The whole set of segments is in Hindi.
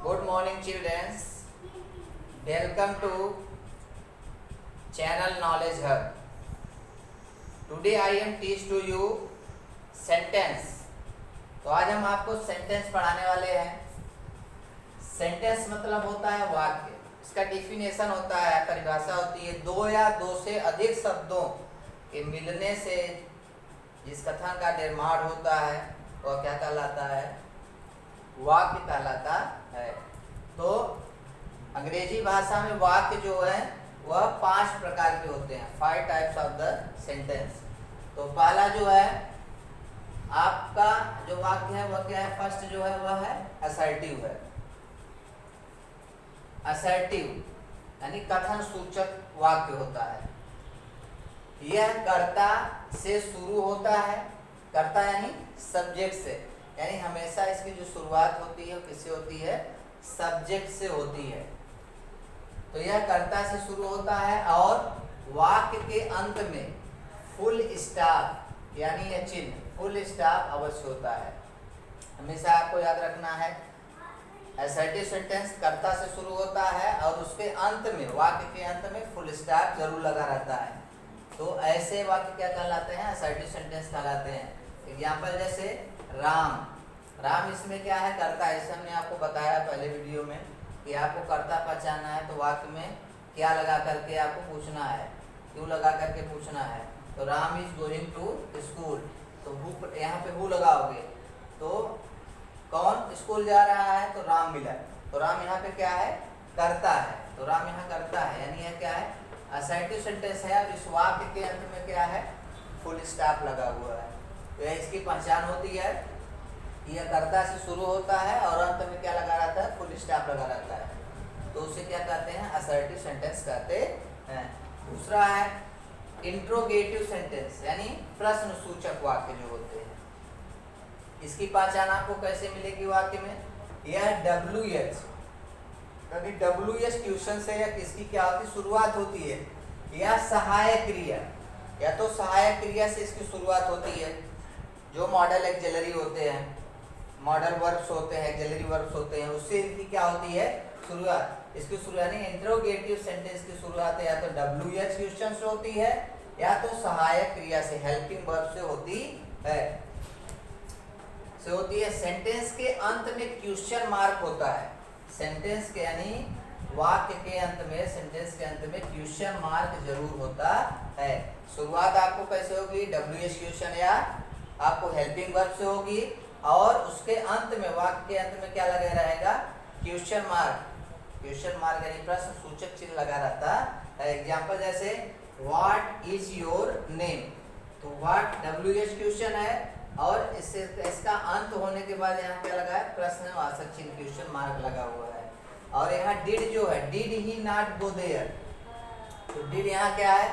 Good morning, children. Welcome to channel Knowledge Hub. Today I am teach to you sentence. तो आज हम आपको सेंटेंस पढ़ाने वाले हैं. सेंटेंस मतलब होता है वाक्य. इसका डिफिनेशन होता है, परिभाषा होती है दो या दो से अधिक शब्दों के मिलने से जिस कथन का निर्माण होता है वह क्या कहलाता है? वाक्य कहलाता है. तो अंग्रेजी भाषा में वाक्य जो है वह 5 प्रकार के होते हैं. 5 टाइप्स ऑफ द सेंटेंस. तो पहला जो है आपका जो वाक्य है वह क्या है? फर्स्ट जो है वह है असर्टिव है. असर्टिव यानी कथन सूचक वाक्य होता है. यह कर्ता से शुरू होता है. कर्ता यानी सब्जेक्ट से, यानी हमेशा इसकी जो शुरुआत होती है किससे होती है? सब्जेक्ट से होती है. तो यह कर्ता से शुरू होता है और वाक्य के अंत में फुल स्टॉप यानी यह चिन्ह फुल स्टॉप अवश्य होता है. हमेशा आपको याद रखना है असर्टिव सेंटेंस कर्ता से शुरू होता है और उसके अंत में, वाक्य के अंत में फुल स्टॉप जरूर लगा रहता है. तो ऐसे वाक्य क्या कहलाते हैं? असर्टिव सेंटेंस कहलाते हैं. एग्जाम्पल जैसे राम. राम इसमें क्या है? कर्ता. इसे हमने आपको बताया पहले वीडियो में कि आपको कर्ता पहचानना है तो वाक्य में क्या लगा करके आपको पूछना है, क्यों लगा करके पूछना है. तो Ram is going to school. तो हु यहाँ पे हु लगाओगे तो कौन स्कूल जा रहा है? तो राम मिला. तो राम यहाँ पे क्या है? कर्ता है. तो राम यहाँ कर्ता है, यानी यह क्या है? असर्टिव सेंटेंस है. और इस वाक्य के अंत में क्या है? फुल स्टॉप लगा हुआ है. तो इसकी पहचान होती है कि यह कर्ता से शुरू होता है और अंत में क्या लगा रहता है? फुल स्टॉप लगा रहता है. तो उसे क्या कहते हैं? असर्टिव सेंटेंस कहते हैं. दूसरा है इंट्रोगेटिव सेंटेंस यानी प्रश्न सूचक वाक्य जो होते हैं. इसकी पहचान आपको कैसे मिलेगी वाक्य में? यह WH, क्योंकि WH क्वेश्चन से या किसकी क्या होती शुरुआत होती है. यह सहायक क्रिया, या तो सहायक क्रिया से इसकी शुरुआत होती है. जो मॉडल एक्सिलरी होते हैं, मॉडल वर्ब्स होते हैं, एक्सिलरी वर्ब्स होते हैं, उससे इनकी क्या होती है? शुरुआत. इसकी शुरुआत यानी इंट्रोगेटिव सेंटेंस की शुरुआत या तो WH क्वेश्चन से होती है या तो सहायक क्रिया से, हेल्पिंग वर्ब से होती है. सेंटेंस के अंत में क्वेश्चन मार्क होता है. सेंटेंस के यानी वाक्य के अंत में, सेंटेंस के अंत में क्वेश्चन मार्क जरूर होता है. शुरुआत आपको कैसे होगी? WH क्वेश्चन या आपको हेल्पिंग वर्ब से होगी और उसके अंत में, वाक्य के अंत में क्या लगा रहेगा? Question mark. क्वेश्चन मार्क यानी प्रश्न सूचक चिन्ह लगा रहता है. एग्जांपल जैसे व्हाट इज योर नेम. तो व्हाट WH क्वेश्चन है और इससे इसका अंत होने के बाद यहाँ क्या लगा है? प्रश्नवाचक चिन्ह क्वेश्चन मार्क लगा हुआ है. और यहाँ डिड जो है, did he not go there. तो डिड यहाँ क्या है?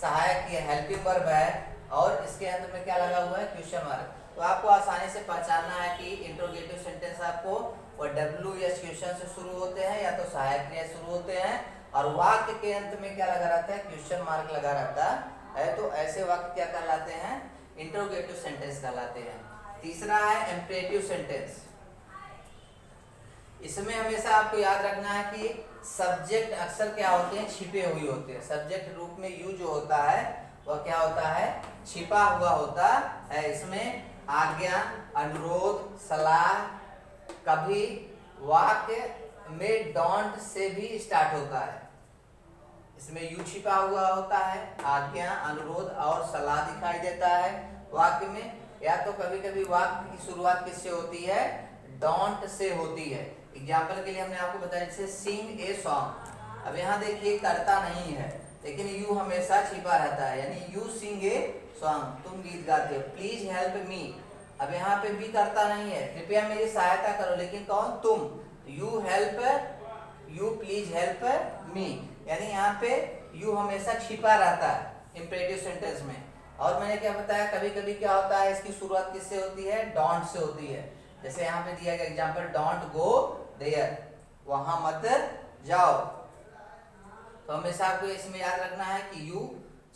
सहायक, ये हेल्पिंग वर्ब है और इसके अंत में क्या लगा हुआ है? Question mark. तो आपको आसानी से पहचानना है कि इंट्रोगेटिव सेंटेंस आपको और WH क्वेश्चन से शुरू होते हैं या तो सहायक क्रिया से शुरू होते हैं और वाक्य के अंत में क्या लगा रहता है? क्वेश्चन मार्क लगा रहता है. तो ऐसे वाक्य क्या कहलाते हैं? इंट्रोगेटिव सेंटेंस कहलाते हैं. तीसरा है इम्परेटिव सेंटेंस. इसमें हमेशा आपको याद रखना है कि सब्जेक्ट अक्सर क्या होते हैं? छिपे हुए होते हैं. सब्जेक्ट रूप में यू जो होता है वह क्या होता है? छिपा हुआ होता है. इसमें आज्ञा, अनुरोध, सलाह, कभी वाक्य में डोंट से भी स्टार्ट होता है. इसमें यू छिपा हुआ होता है, आज्ञा, अनुरोध और सलाह दिखाई देता है वाक्य में. या तो कभी कभी वाक्य की शुरुआत किससे होती है? डोंट से होती है. एग्जाम्पल के लिए हमने आपको बताया जैसे सिंग ए सॉन्ग. अब यहाँ देखिए कर्ता नहीं है लेकिन यू हमेशा छिपा रहता है, यानी यू सिंग ए सॉन्ग, तुम गीत गाते हो. Please help me. अब यहाँ पे भी करता नहीं है, कृपया मेरी सहायता करो, लेकिन कौन? तुम. You help, you please help me, यानी यहाँ पे यू हमेशा छिपा रहता है इंपरेटिव सेंटेंस में. और मैंने क्या बताया, कभी कभी क्या होता है इसकी शुरुआत किससे होती है? डोंट से होती है. जैसे यहाँ पे दिया गया एग्जाम्पल डोंट गो देयर, वहां मत जाओ. तो हमेशा आपको इसमें याद रखना है कि यू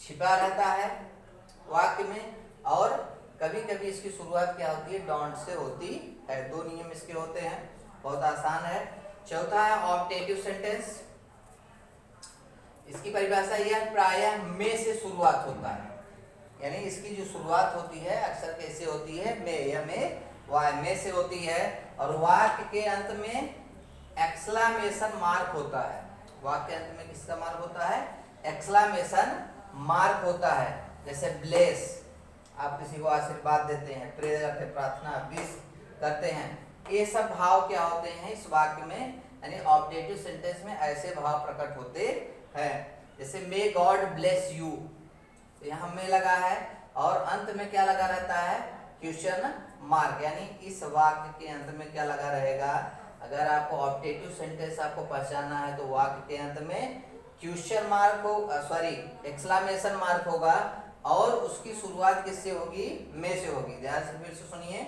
छिपा रहता है वाक्य में और कभी कभी इसकी शुरुआत क्या होती है? डोंट से होती है. 2 नियम इसके होते हैं, बहुत आसान है. चौथा है ऑप्टेटिव सेंटेंस। इसकी परिभाषा यह प्रायः में से शुरुआत होता है, यानी इसकी जो शुरुआत होती है अक्सर कैसे होती है, में या में से होती है, और वाक्य के अंत में एक्सक्लेमेशन मार्क होता है। वाक्य के अंत में किसका मार्क होता है, एक्सक्लेमेशन मार्क होता है। जैसे ब्लेस, आप किसी को आशीर्वाद देते हैं, प्रे करते, प्रार्थना, विश करते हैं, ये सब भाव क्या होते हैं इस वाक्य में, यानी ऑब्जेक्टिव सेंटेंस में ऐसे भाव प्रकट होते हैं। जैसे मे गॉड ब्लेस यू, तो यहाँ में लगा है, और अंत में क्या लगा रहता है, क्वेश्चन मार्क, यानी इस वाक्य के अंत में क्या लगा रहेगा। अगर आपको ऑब्जेक्टिव सेंटेंस आपको पहचानना है तो वाक्य के अंत में क्वेश्चन मार्क हो, एक्सक्लेमेशन मार्क होगा, और उसकी शुरुआत किससे होगी, में से होगी। ध्यान से फिर से सुनिए,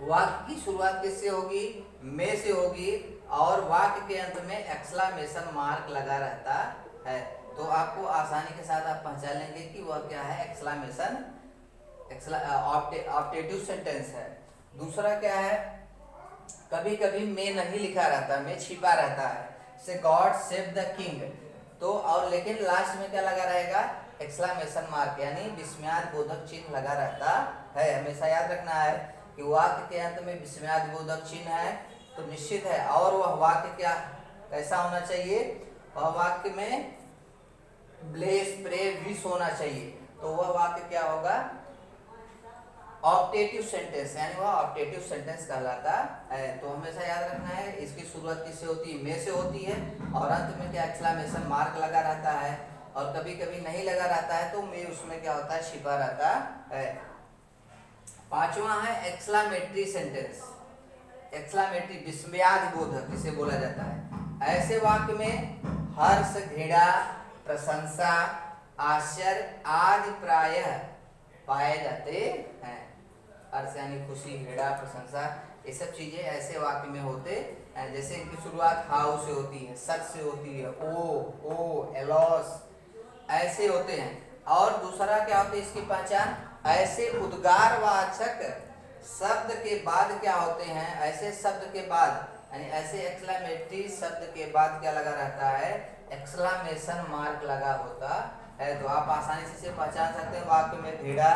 वाक्य की शुरुआत किससे होगी, में से होगी, और वाक्य के अंत में एक्सक्लेमेशन मार्क लगा रहता है। तो आपको आसानी के साथ आप पहचान लेंगे कि वह क्या है, एक्सक्लेमेशन ऑब्जेक्टिव सेंटेंस है। दूसरा क्या है, कभी कभी में नहीं लिखा रहता, में छिपा रहता है, से गॉड सेव द किंग, तो और लेकिन लास्ट में क्या लगा रहेगा, एक्सक्लेमेशन मार्क, यानी विस्मयादिबोधक चिन्ह लगा रहता है। हमेशा याद रखना है कि वाक्य के अंत में विस्मयादिबोधक चिन्ह है तो निश्चित है, और वह वाक्य क्या कैसा होना चाहिए, वह वाक्य में ब्लेस, प्रे, विश होना चाहिए, तो वह वाक्य क्या होगा, ऑब्जेक्टिव सेंटेंस, यानी वह ऑब्जेक्टिव सेंटेंस कहलाता है। तो हमेशा याद रखना है, इसकी शुरुआत किससे होती है, में से होती है, और अंत में क्या एक्सक्लेमेशन मार्क लगा रहता है, और कभी कभी नहीं लगा रहता है तो में उसमें क्या होता है, छिपा रहता है। पांचवा है एक्सक्लेमेटरी सेंटेंस। एक्सक्लेमेटरी विस्मयादिबोधक जिसे बोला जाता है। ऐसे वाक्य में हर्ष, घृणा, प्रशंसा, आश्चर्य आदि प्रायः पाए जाते हैं। हर्ष यानी खुशी, घृणा, प्रशंसा, ये सब चीजें ऐसे वाक्य में होते हैं। जैसे इनकी शुरुआत हाउ से होती है, सच से होती है, ओ, एलॉस, ऐसे होते हैं। और दूसरा क्या होता है इसकी पहचान, ऐसे उद्गारवाचक शब्द के बाद क्या होते हैं, ऐसे शब्द के बाद, यानी ऐसे एक्सक्लेमेटरी शब्द के बाद क्या लगा रहता है, एक्सक्लेमेशन मार्क लगा होता है। तो आप आसानी से पहचान सकते हैं, वाक्य में घृणा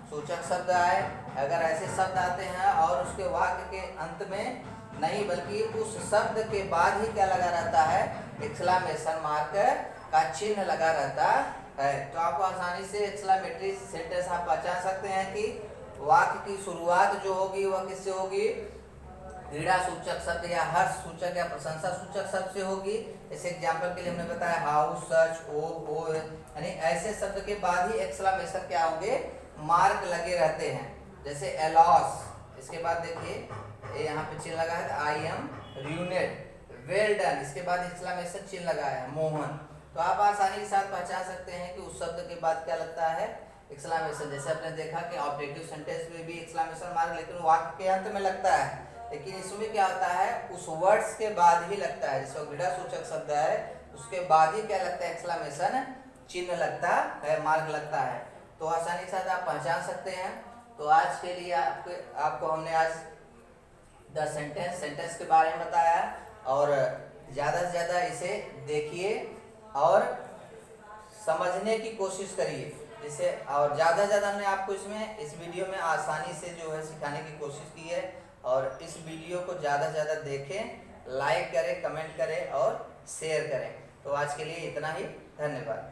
सूचक शब्द आए, अगर ऐसे शब्द आते हैं और उसके वाक्य के अंत में नहीं बल्कि उस शब्द के बाद ही क्या लगा रहता है, एक्सक्लेमेशन मार्क का चिन्ह लगा रहता है। तो आपको आसानी से एक्सक्लेमेटरी सेंटेंस आप पहचान सकते हैं कि वाक्य की शुरुआत जो होगी वह किससे होगी, घृणा सूचक शब्द या हर्ष सूचक या प्रशंसा सूचक शब्द से होगी। इस एग्जाम्पल के लिए हमने बताया हाउ, सच, ओ, यानी ऐसे शब्द के बाद ही एक्सक्लेमेशन क्या होंगे, मार्क लगे रहते हैं। जैसे एलॉस, इसके बाद देखिए यहाँ पे चिन्ह लगा है आई एम र्यूनेड, वेल डन, इसके बाद एक्सक्लेमेशन चिन्ह लगा है मोहन। तो आप आसानी के साथ पहचान सकते हैं कि उस शब्द के बाद क्या लगता है, एक्सक्लेमेशन। जैसे आपने देखा कि ऑब्जेक्टिव सेंटेंस में भी एक्सक्लेमेशन मार्क लेकिन वाक्य के अंत में लगता है, लेकिन इसमें क्या होता है उस वर्ड्स के बाद ही लगता है। जैसे घृणा सूचक शब्द है उसके बाद ही क्या लगता है, एक्सक्लेमेशन चिन्ह लगता है, मार्क लगता है। तो आसानी के साथ आप पहचान सकते हैं। तो आज के लिए आपको हमने आज 10 सेंटेंस के बारे में बताया, और ज़्यादा से ज़्यादा इसे देखिए और समझने की कोशिश करिए, जिससे और ज़्यादा से ज़्यादा हमने आपको इसमें इस वीडियो में आसानी से जो है सिखाने की कोशिश की है। और इस वीडियो को ज़्यादा से ज़्यादा देखें, लाइक करें, कमेंट करें और शेयर करें। तो आज के लिए इतना ही, धन्यवाद।